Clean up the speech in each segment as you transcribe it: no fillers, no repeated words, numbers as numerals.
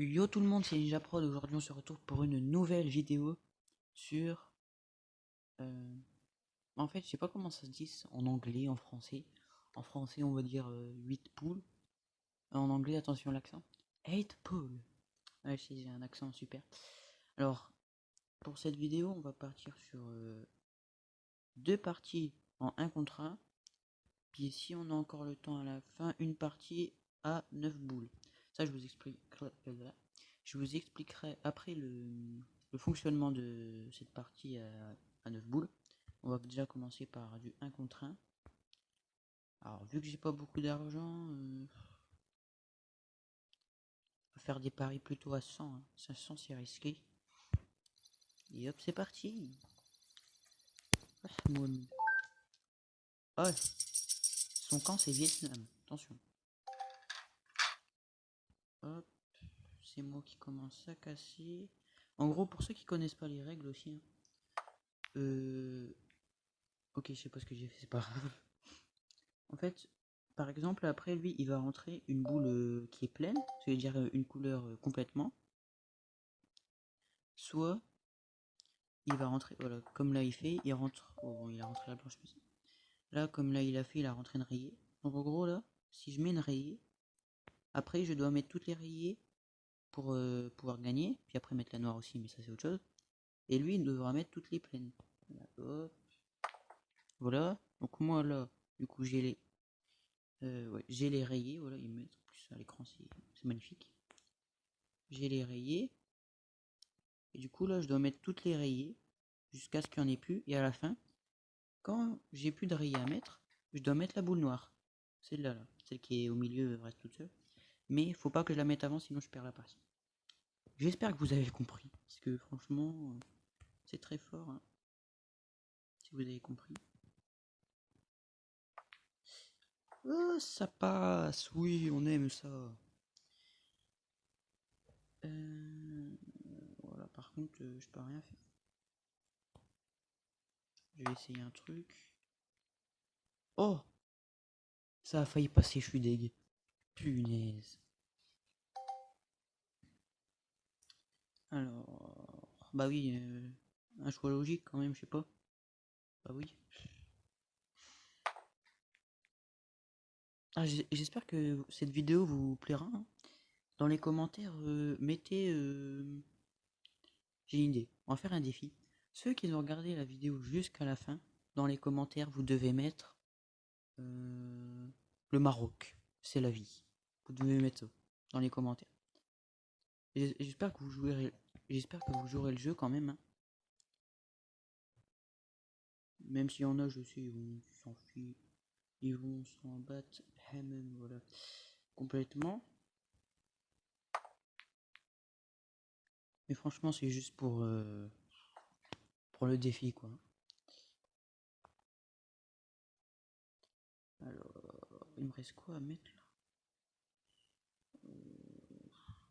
Yo tout le monde, c'est NinjaProd. Aujourd'hui, on se retrouve pour une nouvelle vidéo sur. euh, En fait, je sais pas comment ça se dit en anglais, en français. En français, on va dire 8 poules. En anglais, attention à l'accent. 8 poules. Ouais, j'ai un accent super. Alors, pour cette vidéo, on va partir sur deux parties en un contre un. Puis, si on a encore le temps à la fin, une partie à 9 boules. Ça, je vous expliquerai après le fonctionnement de cette partie à 9 boules. On va déjà commencer par du 1 contre 1. Alors, vu que j'ai pas beaucoup d'argent, on va faire des paris plutôt à 100. 500, c'est risqué. Et hop, c'est parti. Oh, son camp, c'est Vietnam. Attention. Hop, c'est moi qui commence à casser. En gros, pour ceux qui connaissent pas les règles aussi, ok, je sais pas ce que j'ai fait, c'est pas grave. En fait, par exemple, après lui, il va rentrer une boule qui est pleine, c'est-à-dire une couleur complètement. Soit il va rentrer, voilà, comme là il fait, il rentre. Oh, bon, il a rentré la blanche. Là, comme là il a fait, il a rentré une rayée. Donc en gros, là, si je mets une rayée, après je dois mettre toutes les rayées pour pouvoir gagner. Puis après mettre la noire aussi, mais ça c'est autre chose. Et lui, il devra mettre toutes les pleines. Voilà, hop. Voilà. Donc moi là, du coup, ouais, j'ai les rayés. Voilà, ils mettent en plus à l'écran, c'est magnifique. J'ai les rayés. Et du coup, là, je dois mettre toutes les rayées jusqu'à ce qu'il n'y en ait plus. Et à la fin, quand j'ai plus de rayées à mettre, je dois mettre la boule noire. Celle-là, là. Celle qui est au milieu reste toute seule. Mais il faut pas que je la mette avant, sinon je perds la partie. J'espère que vous avez compris. Parce que franchement, c'est très fort. Hein, si vous avez compris. Oh, ça passe. Oui, on aime ça. Voilà, par contre, je peux rien faire. Je vais essayer un truc. Oh, ça a failli passer, je suis deg. Punaise. Alors, bah oui, un choix logique quand même, je sais pas. Bah oui. Ah, j'espère que cette vidéo vous plaira. Hein. Dans les commentaires, mettez. J'ai une idée. On va faire un défi. Ceux qui ont regardé la vidéo jusqu'à la fin, dans les commentaires, vous devez mettre le Maroc. C'est la vie. Vous devez mettre ça dans les commentaires. J'espère que vous jouerez. J'espère que vous jouerez le jeu quand même. Hein. Même s'il y en a, je sais, ils vont s'enfuir. Ils vont s'en battre. Même, voilà. Complètement. Mais franchement, c'est juste pour le défi, quoi. Alors, il me reste quoi à mettre là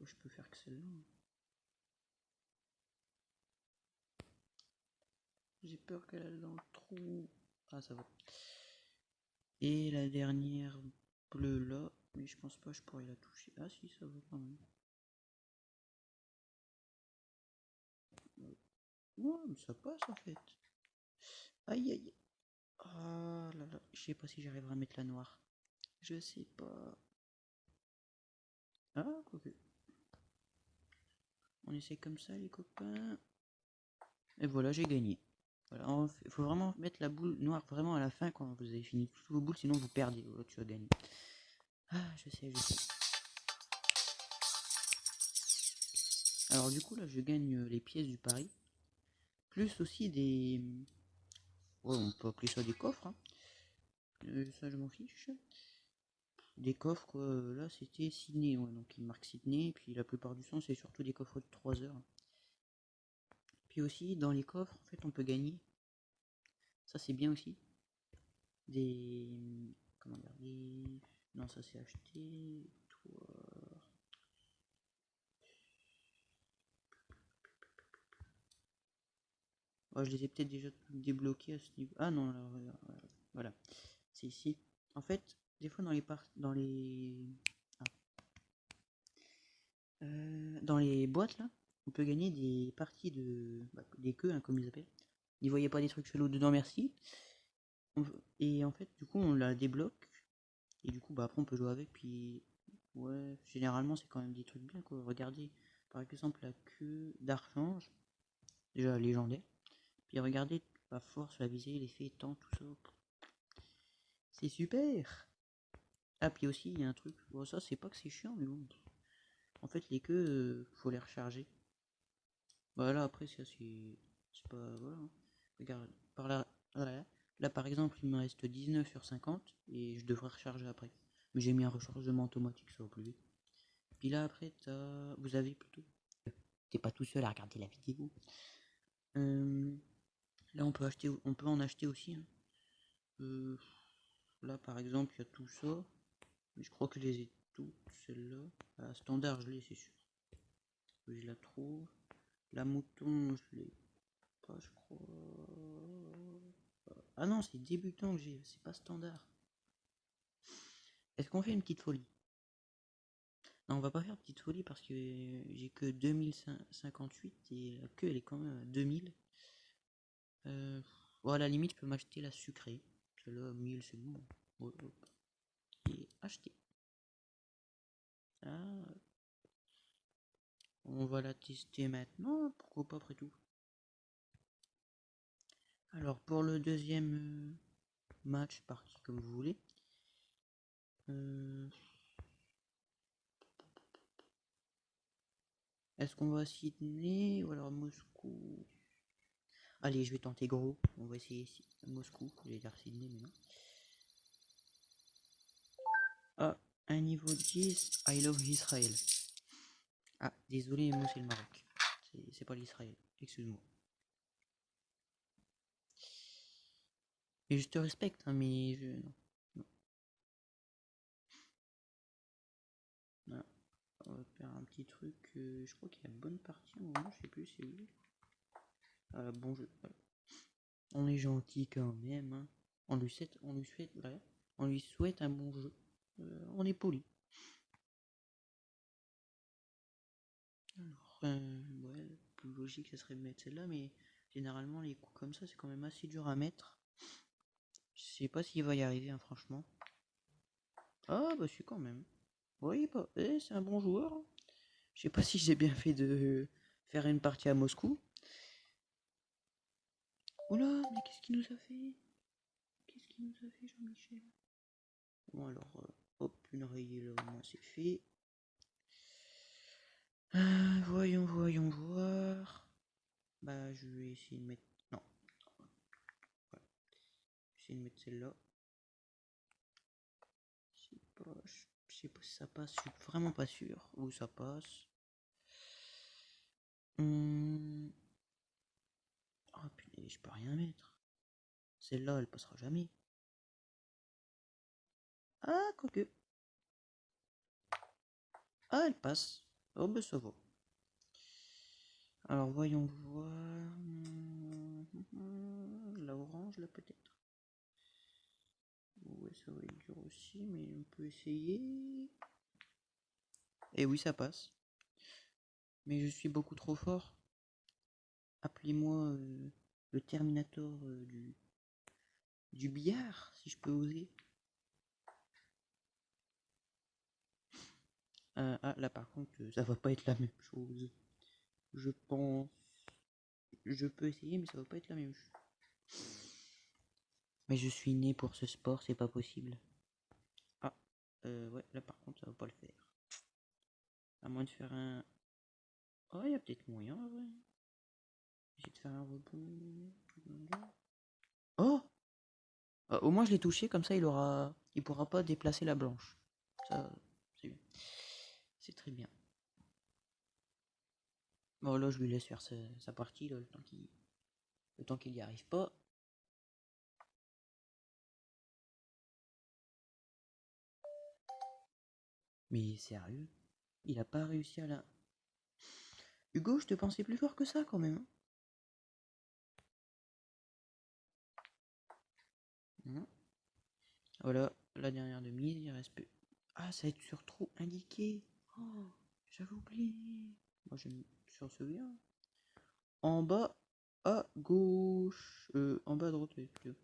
Je peux faire que celle-là. Hein. J'ai peur qu'elle aille dans le trou. Ah, ça va. Et la dernière bleue là. Mais je pense pas que je pourrais la toucher. Ah si, ça va quand même. Ouais, mais ça passe en fait. Aïe aïe. Ah là là. Je sais pas si j'arriverai à mettre la noire. Je sais pas. Ah, ok. On essaie comme ça les copains. Et voilà, j'ai gagné. Voilà, il faut vraiment mettre la boule noire vraiment à la fin quand vous avez fini toutes vos boules, sinon vous perdez. Voilà, tu as gagné. Ah, je sais, je sais. Alors du coup là, je gagne les pièces du pari, plus aussi des. Ouais, on peut appeler ça des coffres. Hein. Ça, je m'en fiche. Des coffres, quoi. Là, c'était Sydney. Ouais, donc il marque Sydney. Et puis la plupart du temps, c'est surtout des coffres de 3 heures. Puis aussi, dans les coffres, en fait, on peut gagner. Ça, c'est bien aussi. Des. Comment dire des... Non, ça, c'est acheté. Oh, je les ai peut-être déjà débloqués à ce niveau. Ah non, là, voilà. C'est ici. En fait, des fois, dans les. Ah. Dans les boîtes là, on peut gagner des parties des queues, hein, comme ils appellent. N'y voyez pas des trucs chelous dedans, merci. Et en fait, du coup, on la débloque. Et du coup, bah après, on peut jouer avec. Puis, ouais, généralement, c'est quand même des trucs bien, quoi. Regardez, par exemple, la queue d'Archange, déjà légendaire. Puis regardez la force, la visée, l'effet, temps, tout ça. C'est super! Ah, puis aussi, il y a un truc. Bon, ça, c'est pas que c'est chiant, mais bon. En fait, les queues, faut les recharger. Voilà, après, ça, c'est pas. Voilà, hein. Regarde, par là, là, par exemple, il me reste 19 sur 50 et je devrais recharger après. Mais j'ai mis un rechargement automatique, ça va plus vite. Puis là, après, vous avez plutôt. T'es pas tout seul à regarder la vidéo. Euh, Là, on peut en acheter aussi, hein. Euh, Là, par exemple, il y a tout ça. Mais je crois que je les ai toutes, celles-là. La standard, je l'ai, c'est sûr. Je la trouve. La mouton, je l'ai pas, je crois. Ah non, c'est débutant que j'ai, c'est pas standard. Est-ce qu'on fait une petite folie? Non, on va pas faire petite folie parce que j'ai que 2058 et la queue elle est quand même à 2000. Bon, à la limite, je peux m'acheter la sucrée. Celle-là, 1000, c'est bon. Ouais, hop. Et acheter. Ah, on va la tester maintenant. Pourquoi pas après tout? Alors, pour le deuxième match, parti comme vous voulez. Est-ce qu'on va à Sydney ou alors Moscou? Allez, je vais tenter gros. On va essayer Moscou. Je vais dire Sydney, mais non. Ah, un niveau 10. I love Israel. Ah, désolé, moi c'est le Maroc. C'est pas l'Israël. Excuse-moi. Et je te respecte, hein, mais je. Non. Non. Non. On va faire un petit truc. Je crois qu'il y a une bonne partie au moment, je sais plus c'est où. Bon jeu. Voilà. On est gentil quand même, hein. On lui souhaite un bon jeu. On est poli. Alors, ouais, le plus logique, ça serait de mettre celle-là, mais généralement, les coups comme ça, c'est quand même assez dur à mettre. Je sais pas s'il va y arriver, hein, franchement. Ah, bah, si, quand même. Oui, bah, c'est un bon joueur, hein. Je sais pas si j'ai bien fait de faire une partie à Moscou. Oula, mais qu'est-ce qu'il nous a fait? Qu'est-ce qu'il nous a fait, Jean-Michel? Bon, alors, hop, une rayée là, au moins c'est fait. Voyons voir. Bah, je vais essayer de mettre. Non, voilà. Je vais essayer de mettre celle-là. Je sais pas si ça passe, je suis vraiment pas sûr où ça passe. Oh putain, je peux rien mettre. Celle-là, elle passera jamais. Ah, quoique. Ah, elle passe. Oh, bah ça va. Alors, voyons voir. La orange, là, peut-être. Ouais, ça va être dur aussi, mais on peut essayer. Et oui, ça passe. Mais je suis beaucoup trop fort. Appelez-moi le Terminator du billard, si je peux oser. Ah, là par contre, ça va pas être la même chose. Je pense. Je peux essayer, mais ça va pas être la même chose. Mais je suis né pour ce sport, c'est pas possible. Ah, ouais, là par contre, ça va pas le faire. À moins de faire un. Oh, il y a peut-être moyen, ouais. Essayer de faire un rebond. Oh! Au moins, je l'ai touché, comme ça, il pourra pas déplacer la blanche. Ça, c'est bien. C'est très bien. Bon, là, je lui laisse faire sa partie, là, le temps qu'il y arrive pas. Mais sérieux, il a pas réussi à la. Hugo, je te pensais plus fort que ça quand même, hein. Voilà, la dernière de mise, il reste plus. Ah, ça va être sur trop indiqué. Oh. J'avais oublié. Moi, je me souviens. En bas à gauche. En bas à droite, plutôt.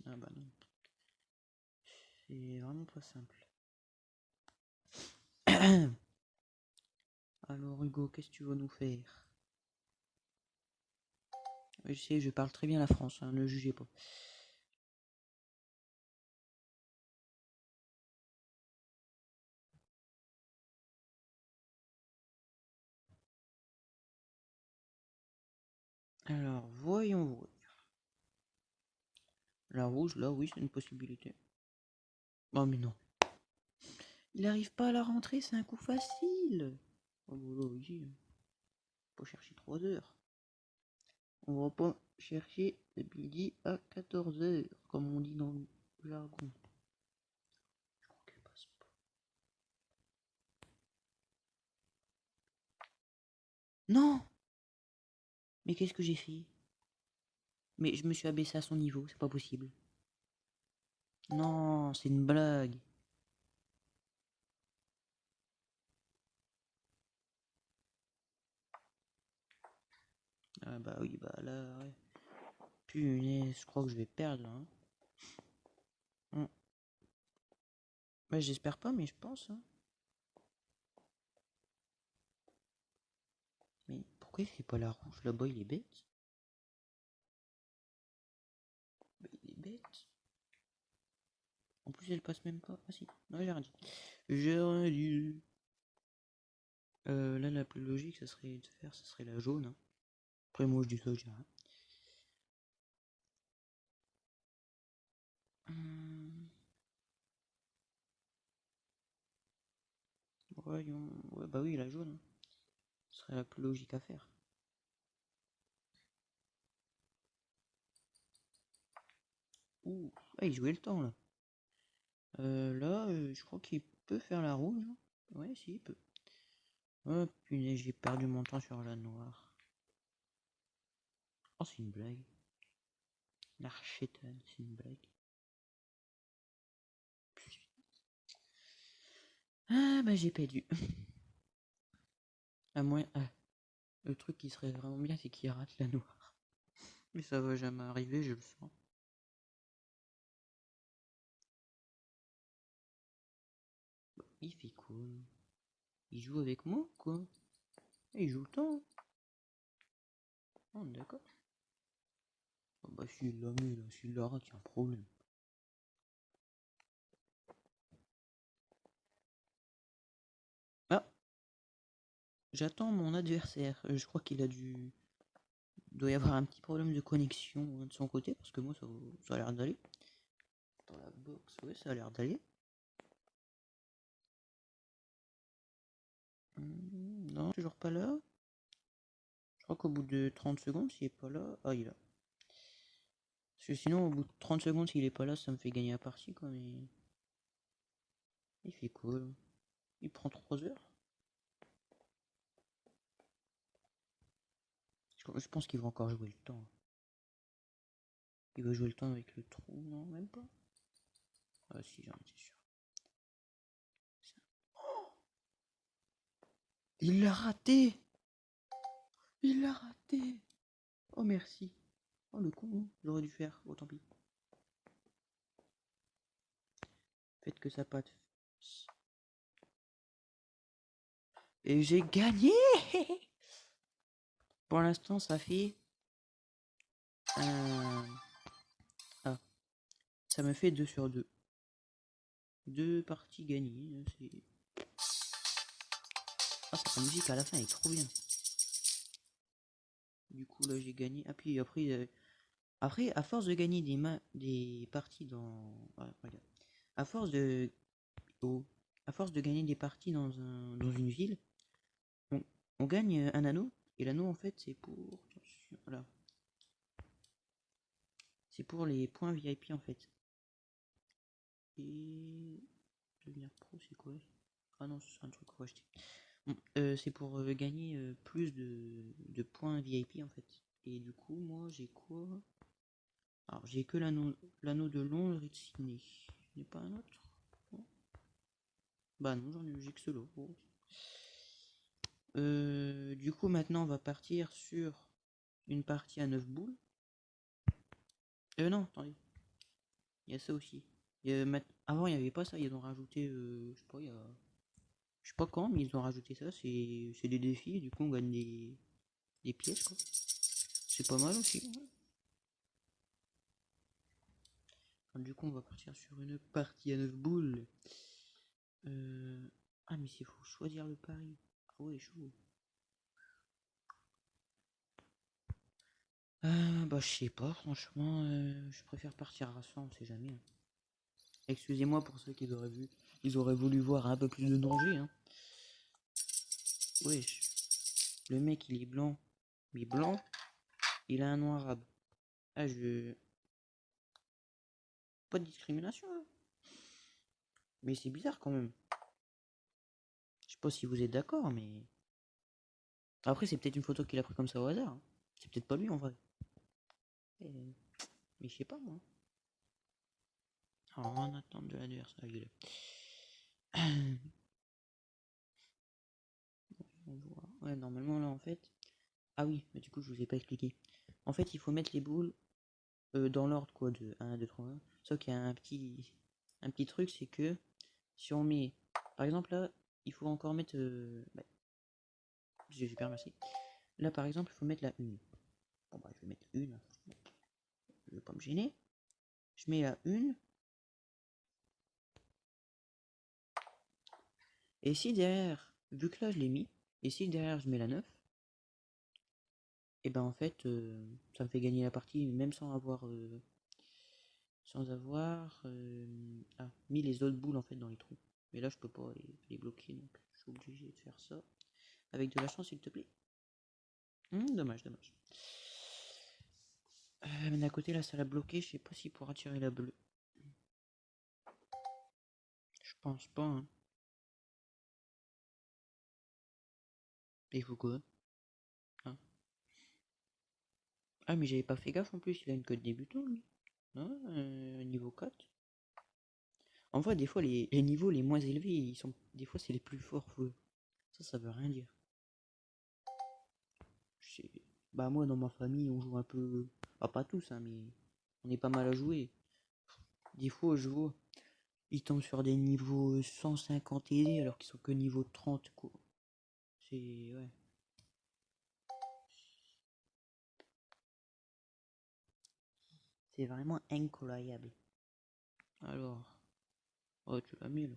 Ah bah non. C'est vraiment pas simple. Alors Hugo, qu'est-ce que tu vas nous faire? Je sais, je parle très bien la France, hein, ne jugez pas. Alors, voyons voir. La rouge, là, oui, c'est une possibilité. Oh, mais non. Il n'arrive pas à la rentrer, c'est un coup facile. Oh, là, oui. Faut chercher 3 heures. On va pas chercher de midi à 14 heures, comme on dit dans le jargon. Je crois qu'elle passe pas. Non! Mais qu'est-ce que j'ai fait? Mais je me suis abaissé à son niveau, c'est pas possible. Non, c'est une blague. Ah bah oui, bah là, ouais. Punaise, je crois que je vais perdre là. Hein. Bah, j'espère pas, mais je pense. Hein. Mais pourquoi il fait pas la rouge là-bas? Il est bête. Bah, il est bête. En plus, elle passe même pas. Ah si, non, j'ai rien dit. J'ai rien dit. Là, la plus logique, ça serait de faire, ça serait la jaune. Hein. Après, moi, je dis ça, j'ai rien. Voyons. Ouais, bah oui, la jaune. Hein. Ce serait la plus logique à faire. Ouh, ah, il jouait le temps là. Là, je crois qu'il peut faire la rouge. Hein. Ouais, si, il peut. Oh punaise, j'ai perdu mon temps sur la noire. Oh, c'est une blague. L'archétane, c'est une blague. Ah, bah j'ai perdu. À moins. Ah, le truc qui serait vraiment bien, c'est qu'il rate la noire. Mais ça va jamais arriver, je le sens. Il fait quoi? Il joue avec moi, quoi? Il joue le temps. Oh, d'accord. Oh, bah, s'il l'a mis là, s'il la rate, il y a un problème. Ah, j'attends mon adversaire. Je crois qu'il a dû. Il doit y avoir un petit problème de connexion hein, de son côté, parce que moi, ça a l'air d'aller. Dans la box, ouais, ça a l'air d'aller. Non, toujours pas là. Je crois qu'au bout de 30 secondes, s'il est pas là. Ah, il est là. Parce que sinon, au bout de 30 secondes, s'il est pas là, ça me fait gagner la partie, quoi. Mais. Il fait quoi, là? Il prend 3 heures? Je pense qu'il va encore jouer le temps. Il va jouer le temps avec le trou, non, même pas. Ah, si, j'en étais sûr. Il l'a raté! Il l'a raté! Oh, merci. Oh, le con, j'aurais dû faire. Oh, tant pis. Faites que ça patte. Et j'ai gagné! Pour l'instant, ça fait. Ah, ça me fait 2 sur 2. 2 parties gagnées. Ah, cette musique à la fin est trop bien. Du coup, là, j'ai gagné. Ah, puis après, à force de gagner des parties dans. Ah, regarde. À force de. Oh, à force de gagner des parties dans une ville, on gagne un anneau. Et l'anneau, en fait, c'est pour. Voilà. C'est pour les points VIP, en fait. Et. Devenir pro, c'est quoi? Ah non, c'est un truc qu'on va acheter. Bon, c'est pour gagner plus de points VIP, en fait. Et du coup, moi, j'ai quoi? Alors, j'ai que l'anneau de Londres et de Sydney. Je n'ai pas un autre? Non. Bah non, j'ai que solo. Oh. Du coup, maintenant, on va partir sur une partie à 9 boules. Non, attendez. Il y a ça aussi. Avant, il n'y avait pas ça. Ils ont rajouté, je sais pas, je sais pas quand, mais ils ont rajouté ça. C'est des défis. Et du coup, on gagne des pièces, quoi. C'est pas mal aussi. Ouais. Alors, du coup, on va partir sur une partie à 9 boules. Ah, mais il faut choisir le pari. Ah ouais, chaud. Bah, je sais pas, franchement, je préfère partir à 100, on sait jamais. Hein. Excusez-moi pour ceux qui auraient vu, ils auraient voulu voir un peu plus de danger. Hein. Wesh, le mec il est blanc, mais blanc, il a un nom arabe. Ah, pas de discrimination. Hein. Mais c'est bizarre quand même. Je sais pas si vous êtes d'accord, mais. Après, c'est peut-être une photo qu'il a pris comme ça au hasard. Hein. C'est peut-être pas lui en vrai. Mais je sais pas moi. Alors, en attente de l'adversaire. On voit. Ouais, normalement là en fait. Ah oui, mais du coup je vous ai pas expliqué. En fait, il faut mettre les boules dans l'ordre quoi de 1, 2, 3, 1. Sauf qu'il y a un petit truc, c'est que si on met. Par exemple là, il faut encore mettre. Bah, j'ai super merci. Là par exemple, il faut mettre la 1. Bon bah je vais mettre une. Je vais pas me gêner. Je mets la 1. Et si derrière, vu que là je l'ai mis, et si derrière je mets la 9, et ben en fait ça me fait gagner la partie même sans avoir mis les autres boules en fait dans les trous. Mais là je peux pas les bloquer donc je suis obligé de faire ça. Avec de la chance s'il te plaît. Dommage, dommage. Mais d'un côté là ça l'a bloqué, je sais pas s'il pourra tirer la bleue. Je pense pas hein. Et il faut quoi hein. Ah mais j'avais pas fait gaffe en plus, il a une cote débutant lui. Ah, niveau 4. En vrai des fois les niveaux les moins élevés ils sont. Des fois c'est les plus forts. Ça veut rien dire. sais- Bah moi dans ma famille on joue un peu, bah, pas tous hein, mais on est pas mal à jouer. Des fois je vois, ils tombent sur des niveaux 150 aidés alors qu'ils sont que niveau 30 quoi. C'est ouais. C'est vraiment incroyable. Alors, oh tu l'as mis là,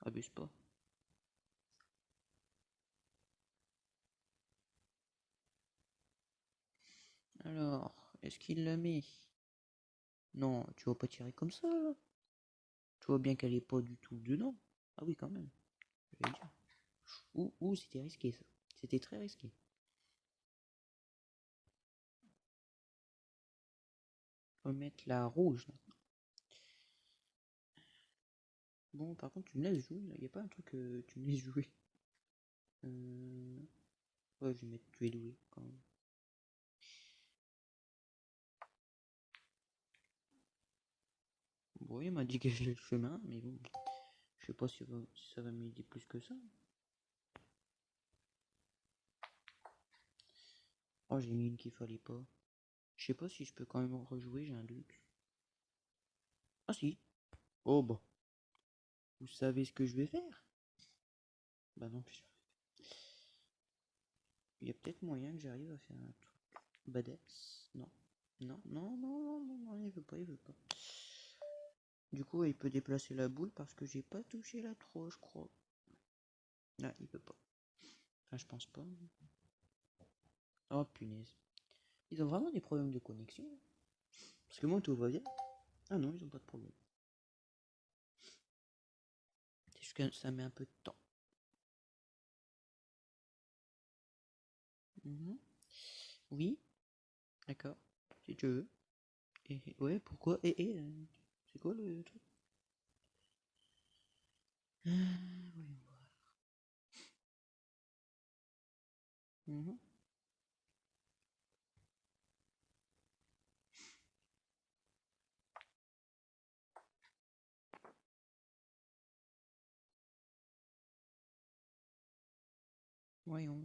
abuse pas. Alors, est-ce qu'il l'a mis? Non, tu vas pas tirer comme ça là. Tu vois bien qu'elle est pas du tout dedans. Ah oui quand même, je vais dire. Ouh, c'était risqué ça. C'était très risqué. On va mettre la rouge. Bon, par contre, tu me laisses jouer, là. Y a pas un truc que tu me laisses jouer. Euh... Ouais, je vais mettre tu es doué, quand même. Bon, il m'a dit que j'ai le chemin, mais bon. Je sais pas si ça va m'aider plus que ça. Oh, j'ai mis une qu'il fallait pas. Je sais pas si je peux quand même rejouer, j'ai un doute. Ah si. Oh bah. Vous savez ce que je vais faire? Bah non, il y a peut-être moyen que j'arrive à faire un truc. Badeps. Non. Non, il veut pas, il veut pas. Du coup, il peut déplacer la boule parce que j'ai pas touché la 3, je crois. Ah, il peut pas. Enfin, je pense pas. Oh punaise. Ils ont vraiment des problèmes de connexion. Parce que moi, tout va bien. Ah non, ils ont pas de problème. C'est juste que ça met un peu de temps. Mhm. Oui, d'accord. Si tu veux. Ouais, pourquoi c'est quoi le truc? Voyons voir. Mhm. Voyons.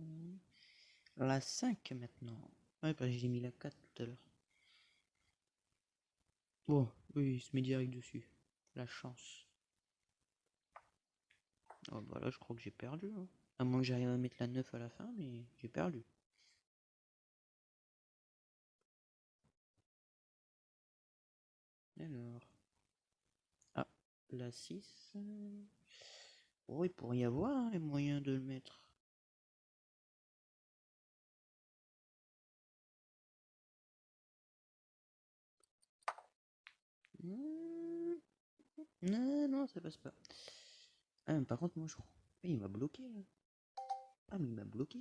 La 5 maintenant. Ouais, parce que j'ai mis la 4 tout à l'heure. Oh, oui, il se met direct dessus. La chance. Oh, bah là, je crois que j'ai perdu. Hein. À moins que j'arrive à mettre la 9 à la fin, mais j'ai perdu. Alors. Ah, la 6. Oh, il pourrait y avoir hein, les moyens de le mettre. Non, non, ça passe pas. Ah, mais par contre, moi, je crois. Il m'a bloqué là. Ah, mais il m'a bloqué.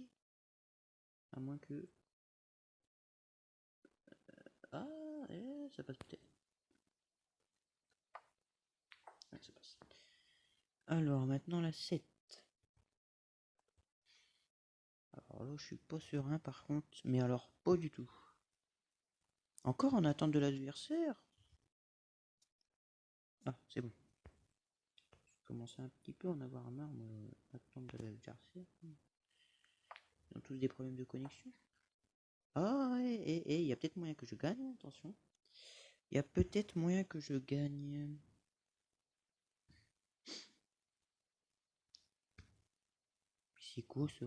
À moins que. Ah, ça passe peut-être. Ouais, ça passe. Alors, maintenant la 7. Alors là, je suis pas serein par contre. Mais alors, pas du tout. Encore en attente de l'adversaire. Ah, c'est bon. Je commence un petit peu à en avoir marre, moi, attente de l'adversaire. Ils ont tous des problèmes de connexion. Ah, il y a peut-être moyen que je gagne, attention. Il y a peut-être moyen que je gagne. C'est quoi ça?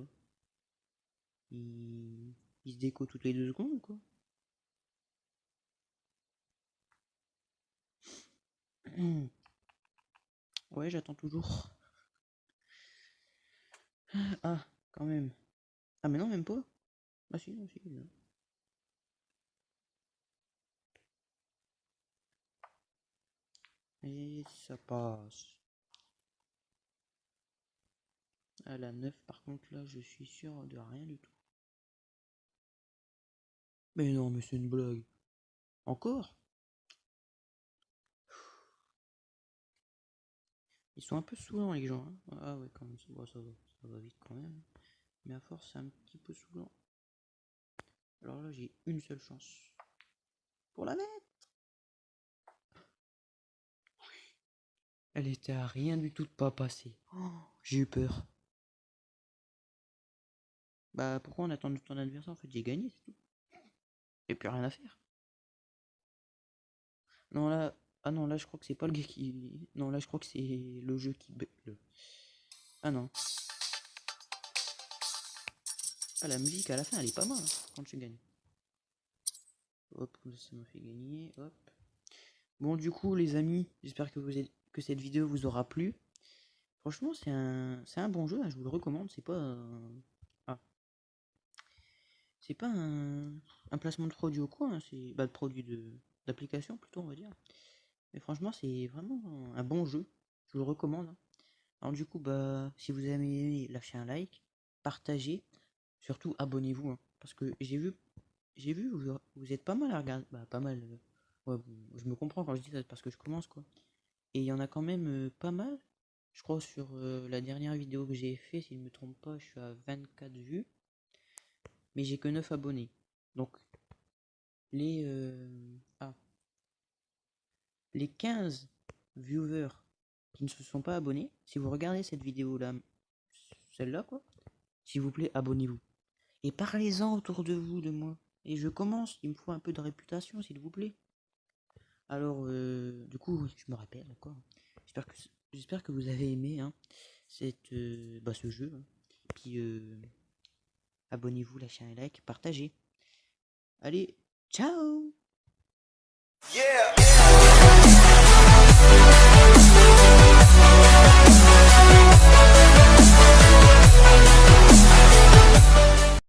Il se déco toutes les 2 secondes ou quoi? Ouais, j'attends toujours. Ah, quand même. Ah, mais non, même pas. Ah, si, non, si. Non. Et ça passe. À la 9, par contre, là, je suis sûr de rien du tout. Mais non, mais c'est une blague. Encore? Ils sont un peu saoulants, les gens. Hein. Ah ouais, quand même, ça va vite quand même. Mais à force, c'est un petit peu saoulant. Alors là, j'ai une seule chance. Pour la mettre. Elle était à rien du tout de pas passer. Oh, j'ai eu peur. Bah, pourquoi on attend de ton adversaire? En fait, j'ai gagné, c'est tout. J'ai plus rien à faire. Non, là... Ah non, là, je crois que c'est pas le gars qui... Non, là, je crois que c'est le jeu qui... Ah non. Ah, la musique, à la fin, elle est pas mal, hein, quand tu gagnes. Hop, ça m'a fait gagner, hop. Bon, du coup, les amis, j'espère que cette vidéo vous aura plu. Franchement, c'est un bon jeu, hein, je vous le recommande. Ah, c'est pas un placement de produit ou quoi, hein, c'est bah, de produit d'application plutôt, on va dire. Mais franchement, c'est vraiment un bon jeu. Je vous le recommande. Hein. Alors du coup, bah, si vous avez aimé, lâchez un like, partagez, surtout abonnez-vous, hein, parce que j'ai vu, vous êtes pas mal à regarder, bah pas mal. Ouais, je me comprends quand je dis ça parce que je commence quoi. Et il y en a quand même pas mal. Je crois sur la dernière vidéo que j'ai fait, si je me trompe pas, je suis à 24 vues, mais j'ai que 9 abonnés. Donc les ah, les 15 viewers qui ne se sont pas abonnés, si vous regardez cette vidéo là, celle-là quoi, s'il vous plaît, abonnez-vous. Et parlez-en autour de vous de moi. Et je commence, il me faut un peu de réputation, s'il vous plaît. Alors, du coup, oui, je me rappelle encore. J'espère que vous avez aimé hein, ce jeu. Hein. Puis, abonnez-vous, lâchez un like, partagez. Allez, ciao! Yeah!